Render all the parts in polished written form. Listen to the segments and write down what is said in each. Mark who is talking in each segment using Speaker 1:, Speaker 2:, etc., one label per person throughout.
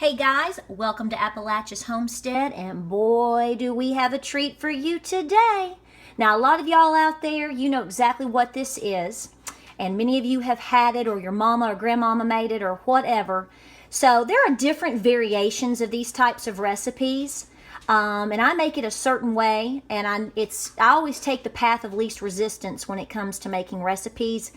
Speaker 1: Hey guys, welcome to Appalachia's Homestead, and boy do we have a treat for you today. Now a lot of y'all out there, you know exactly what this is, and many of you have had it, or your mama or grandmama made it, or whatever. So there are different variations of these types of recipes, and I make it a certain way, and I always take the path of least resistance when it comes to making recipes.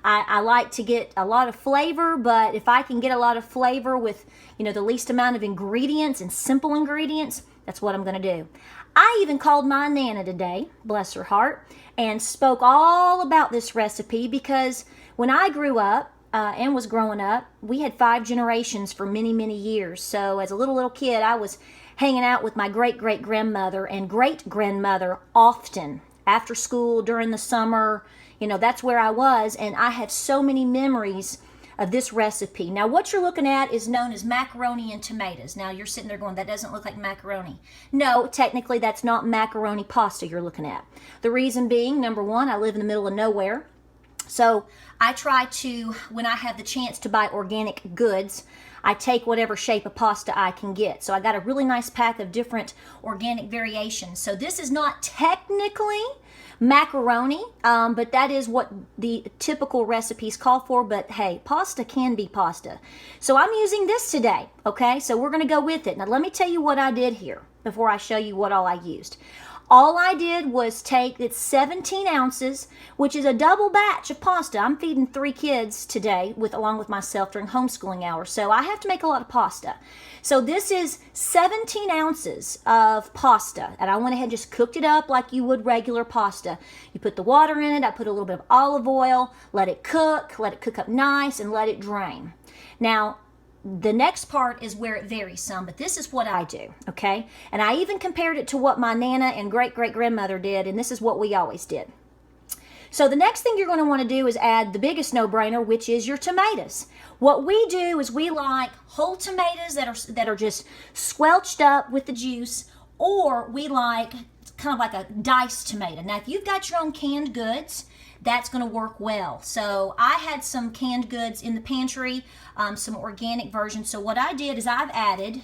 Speaker 1: I like to get a lot of flavor, but if I can get a lot of flavor with, the least amount of ingredients and simple ingredients, that's what I'm going to do. I even called my Nana today, bless her heart, and spoke all about this recipe because when I grew up and was growing up, we had 5 generations for many, many years. So as a little kid, I was hanging out with my great-great-grandmother and great-grandmother often after school, during the summer. That's where I was, and I have so many memories of this recipe. Now, what you're looking at is known as macaroni and tomatoes. Now, you're sitting there going, that doesn't look like macaroni. No, technically, that's not macaroni pasta you're looking at. The reason being, number one, I live in the middle of nowhere. So I try to, when I have the chance to buy organic goods, I take whatever shape of pasta I can get. So I got a really nice pack of different organic variations. So this is not technically macaroni, but that is what the typical recipes call for. But hey, pasta can be pasta. So I'm using this today, okay? So we're going to go with it. Now let me tell you what I did here before I show you what all I used. All I did was take, it's 17 ounces, which is a double batch of pasta. I'm feeding 3 kids today, along with myself during homeschooling hours, so I have to make a lot of pasta. So this is 17 ounces of pasta, and I went ahead and just cooked it up like you would regular pasta. You put the water in it, I put a little bit of olive oil, let it cook up nice, and let it drain. Now, the next part is where it varies some, but this is what I do, okay? And I even compared it to what my Nana and great-great-grandmother did, and this is what we always did. So the next thing you're going to want to do is add the biggest no-brainer, which is your tomatoes. What we do is we like whole tomatoes that are just squelched up with the juice, or we like kind of like a diced tomato. Now, if you've got your own canned goods, that's going to work well. So I had some canned goods in the pantry, some organic versions. So what I did is I've added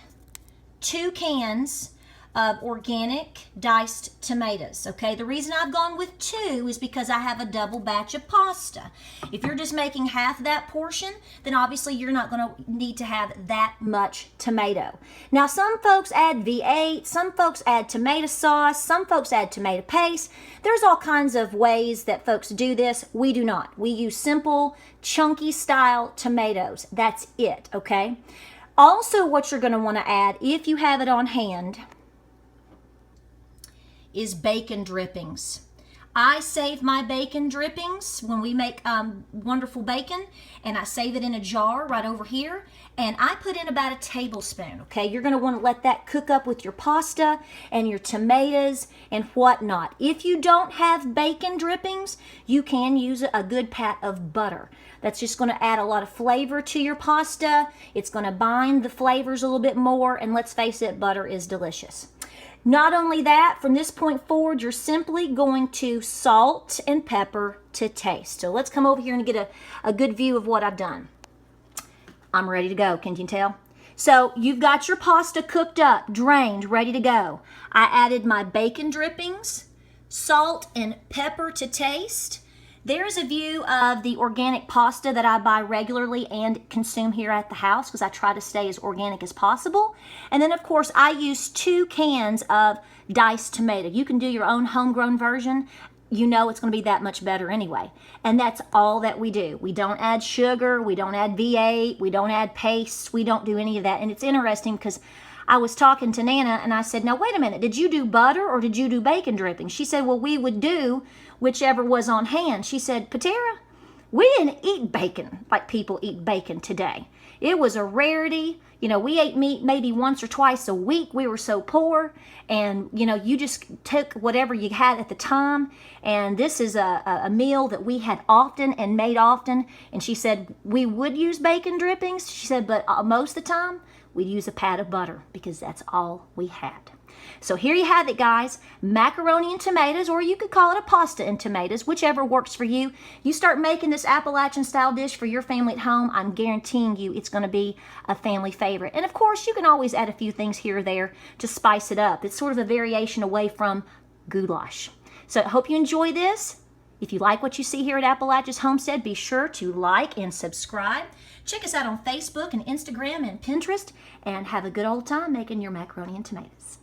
Speaker 1: 2 cans of organic diced tomatoes. Okay, the reason I've gone with 2 is because I have a double batch of pasta. If you're just making half that portion, then obviously you're not going to need to have that much tomato. Now, some folks add V8, some folks add tomato sauce, some folks add tomato paste. There's all kinds of ways that folks do this. We do not. We use simple, chunky style tomatoes. That's it, okay? Also, what you're going to want to add, if you have it on hand, is bacon drippings. I save my bacon drippings when we make wonderful bacon, and I save it in a jar right over here, and I put in about a tablespoon, okay? You're going to want to let that cook up with your pasta and your tomatoes and whatnot. If you don't have bacon drippings, you can use a good pat of butter. That's just going to add a lot of flavor to your pasta. It's going to bind the flavors a little bit more, and let's face it, butter is delicious. Not only that, from this point forward, you're simply going to salt and pepper to taste. So let's come over here and get a good view of what I've done. I'm ready to go, can you tell? So you've got your pasta cooked up, drained, ready to go. I added my bacon drippings, salt and pepper to taste. There's a view of the organic pasta that I buy regularly and consume here at the house because I try to stay as organic as possible. And then, of course, I use 2 cans of diced tomato. You can do your own homegrown version. You know it's going to be that much better anyway. And that's all that we do. We don't add sugar. We don't add V8. We don't add pastes. We don't do any of that. And it's interesting because I was talking to Nana and I said, now wait a minute, did you do butter or did you do bacon dripping? She said, well, we would do whichever was on hand. She said, Patera, we didn't eat bacon like people eat bacon today. It was a rarity. We ate meat maybe once or twice a week. We were so poor. And, you just took whatever you had at the time. And this is a meal that we had often and made often. And she said, we would use bacon drippings. She said, but most of the time, we'd use a pat of butter because that's all we had. So here you have it, guys. Macaroni and tomatoes, or you could call it a pasta and tomatoes, whichever works for you. You start making this Appalachian style dish for your family at home, I'm guaranteeing you it's going to be a family favorite. And of course, you can always add a few things here or there to spice it up. It's sort of a variation away from goulash. So I hope you enjoy this. If you like what you see here at Appalachia's Homestead, be sure to like and subscribe. Check us out on Facebook and Instagram and Pinterest, and have a good old time making your macaroni and tomatoes.